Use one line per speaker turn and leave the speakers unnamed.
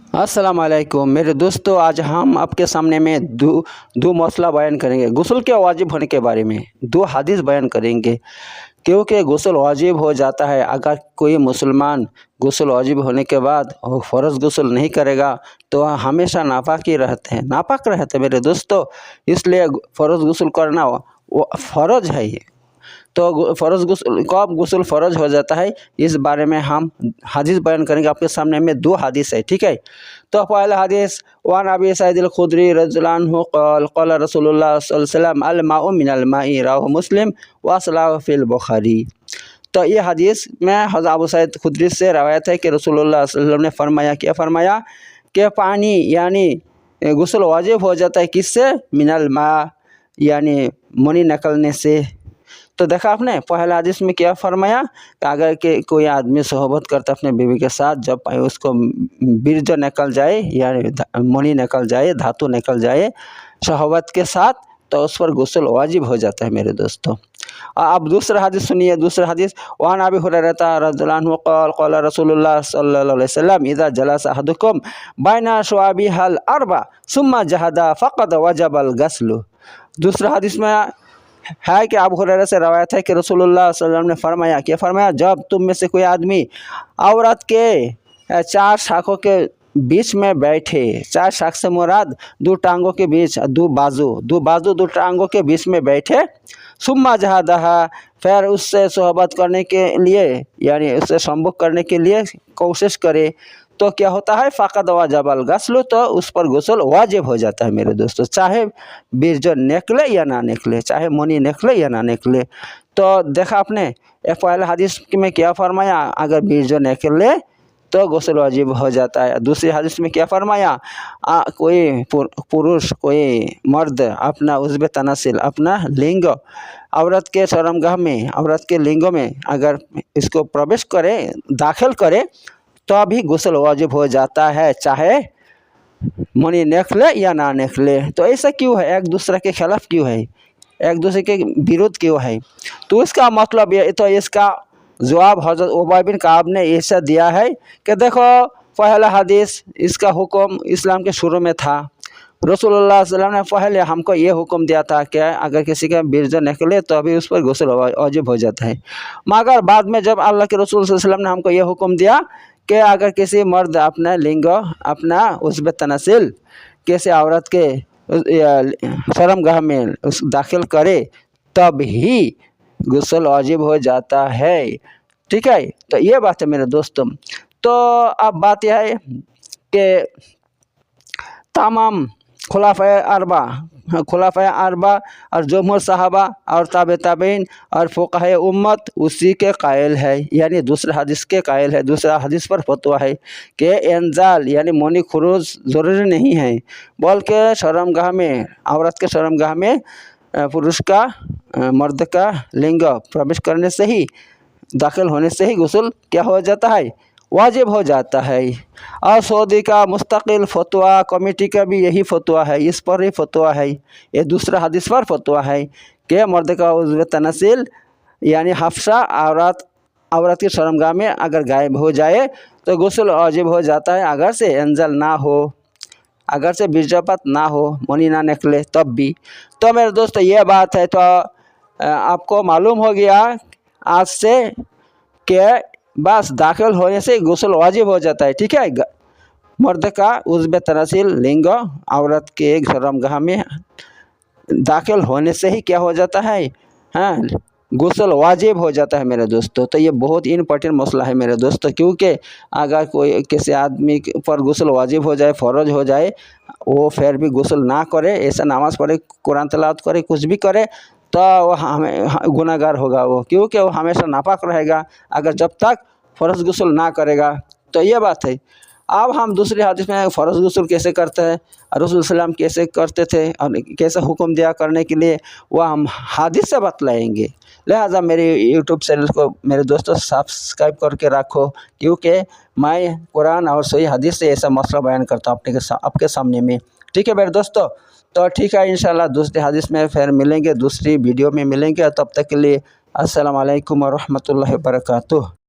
अस्सलाम वालेकुम मेरे दोस्तों, आज हम आपके सामने में दो मसला बयान करेंगे। गुस्ल के वाजिब होने के बारे में दो हदीस बयान करेंगे, क्योंकि गुस्ल वाजिब हो जाता है। अगर कोई मुसलमान गुस्ल वाजिब होने के बाद वो फ़र्ज़ गुस्ल नहीं करेगा तो वह हमेशा नापाक ही रहते हैं, नापाक रहते हैं मेरे दोस्तों। इसलिए फ़र्ज़ गुस्ल करना वो फ़र्ज़ है। तो फ़र्ज़ गुस्ल कब गुस्ल फ़र्ज़ हो जाता है, इस बारे में हम हदीस बयान करेंगे। आपके सामने में दो हदीस है, ठीक है। तो पहला हदीस, वान अबी सईद अल खुदरी रज़ियल्लाहु अन्हु क़ाल क़ाल रसूलुल्लाह सल्लल्लाहु अलैहि वसल्लम अल माउ मिनल माई रवाहु मुस्लिम व असलहु फिल बुखारी। तो ये हदीस में हज़रत अबू सईद खुदरी से रवायत है कि रसूलुल्लाह सल्लल्लाहु अलैहि वसल्लम ने फरमाया, क्या फरमाया कि पानी यानी गुस्ल वाजिब हो जाता है किससे, मिनल मा यानी मनी निकलने से। तो देखा आपने पहला हदीस में क्या फरमाया कि अगर के कोई आदमी सोहबत करता अपने बीवी के साथ, जब उसको बीर्ज निकल जाए यानी मनी निकल जाए, धातु निकल जाए सोहबत के साथ, तो उस पर गुस्ल वाजिब हो जाता है मेरे दोस्तों। अब दूसरा हदीस सुनिए। दूसरा हदीस, वान अबी हुरैरा रज़ियल्लाहु अन्हु क़ाल क़ाल रसूलुल्लाह सल्लल्लाहु अलैहि वसल्लम इज़ा जलसा अहदुकुम बैना शुआबिहल अर्बा सुम्मा जहदा फ़क़द वजबल गस्लु। दूसरा हदीस में है कि अबू हुरैरा से रवायत है कि रसूलुल्लाह सल्लल्लाहु अलैहि वसल्लम ने फरमाया, क्या फरमाया, जब तुम में से कोई आदमी औरत के चार शाखों के बीच में बैठे, चार शाख से मुराद दो टांगों के बीच, दो बाजू दो टांगों के बीच में बैठे, सुम्मा जहादहा फिर उससे सोहबत करने के लिए यानी उससे संभोग करने के लिए कोशिश करे, तो क्या होता है, फ़क़द वजबल गस्ल, तो उस पर गुस्ल वाजिब हो जाता है मेरे दोस्तों, चाहे बीर्ज निकले या ना निकले, चाहे मनी निकले या ना निकले। तो देखा आपने एक पहले हदीस में क्या फरमाया, अगर बीर्ज निकले तो गुस्ल वाजिब हो जाता है। दूसरी हदीस में क्या फरमाया, कोई पुरुष कोई मर्द अपना उज़्व तनासिल अपना लिंग औरत के शर्मगाह में, औरत के लिंगों में अगर इसको प्रवेश करे, दाखिल करे, तो अभी गुस्ल वाजिब हो जाता है, चाहे मनी निकले या ना निकले। तो ऐसा क्यों है, एक दूसरे के खिलाफ क्यों है, एक दूसरे के विरोध क्यों है? तो इसका मतलब ये, तो इसका जवाब हज़रत उबय बिन काब ने ऐसा दिया है कि देखो, पहला हदीस इसका हुक्म इस्लाम के शुरू में था। रसूलुल्लाह सल्लल्लाहु अलैहि वसल्लम ने पहले हमको ये हुक्म दिया था कि अगर किसी का बीर्ज निकले तो अभी उस पर गुस्ल वाजिब हो जाता है। मगर बाद में जब अल्लाह के रसूल सल्लल्लाहु अलैहि वसल्लम ने हमको ये हुक्म दिया कि अगर किसी मर्द अपना लिंग अपना उज़्व तनासिल किसी औरत के शर्मगाह में दाखिल करे, तब ही गुस्ल वाजिब हो जाता है, ठीक है। तो ये बात है मेरे दोस्तों। तो अब बात यह है कि तमाम खुलाफाए अरबा और जमहूर सहाबा और ताबीन और फ़ुक़हा उम्मत उसी के कायल है, यानी दूसरा हदीस के कायल है। दूसरा हदीस पर फतवा है कि इंजाल यानी मनी खुरूज ज़रूरी नहीं है, बल्कि शर्मगाह में, औरत के शर्मगाह में पुरुष का मर्द का लिंग प्रवेश करने से ही, दाखिल होने से ही गुस्ल क्या हो जाता है, वाजिब हो जाता है। और सऊदी का मुस्तकिल फतवा कमेटी का भी यही फतवा है, इस पर ही फतवा है। ये दूसरा हदीस पर फतवा है कि मर्द का उज़्व तनासिल यानी हफ्सा औरत की शर्मगाह में अगर गायब हो जाए तो गुस्ल वाजिब हो जाता है, अगर से इंजाल ना हो, अगर से बीर्जपात ना हो, मनी ना निकले तब भी। तो मेरे दोस्तों ये बात है। तो आपको मालूम हो गया आज से कि बस दाखिल होने से गुस्ल वाजिब हो जाता है, ठीक है। मर्द का उज़्व तनासिल लिंग औरत के एक शर्मगाह में दाखिल होने से ही क्या हो जाता है, हाँ, गुस्ल वाजिब हो जाता है मेरे दोस्तों। तो ये बहुत इम्पोर्टेंट मसला है मेरे दोस्तों, क्योंकि अगर कोई किसी आदमी पर गुस्ल वाजिब हो जाए, फ़र्ज हो जाए, वो फिर भी गुस्ल ना करे, ऐसा नमाज़ पढ़े, कुरान तिलावत करे, कुछ भी करे, तो वो हमें गुनहगार होगा वो, क्योंकि वो हमेशा नापाक रहेगा अगर जब तक फ़र्ज़ गुस्ल ना करेगा। तो ये बात है। अब हम दूसरे हदीस में फ़र्ज़ गुस्ल कैसे करते हैं, रसूल सल्लम कैसे करते थे और कैसे हुक्म दिया करने के लिए, वह हम हदीस से बतलाएंगे। लिहाजा मेरे यूट्यूब चैनल को मेरे दोस्तों सब्सक्राइब करके रखो, क्योंकि मैं कुरान और सही हदीस से ऐसा मसला बयान करता हूँ आपके सामने में, ठीक है मेरे दोस्तों। तो ठीक है, इंशाल्लाह दूसरे हदीस में फिर मिलेंगे, दूसरी वीडियो में मिलेंगे। तब तक के लिए अस्सलाम वालेकुम व रहमतुल्लाहि व बरकातुहू।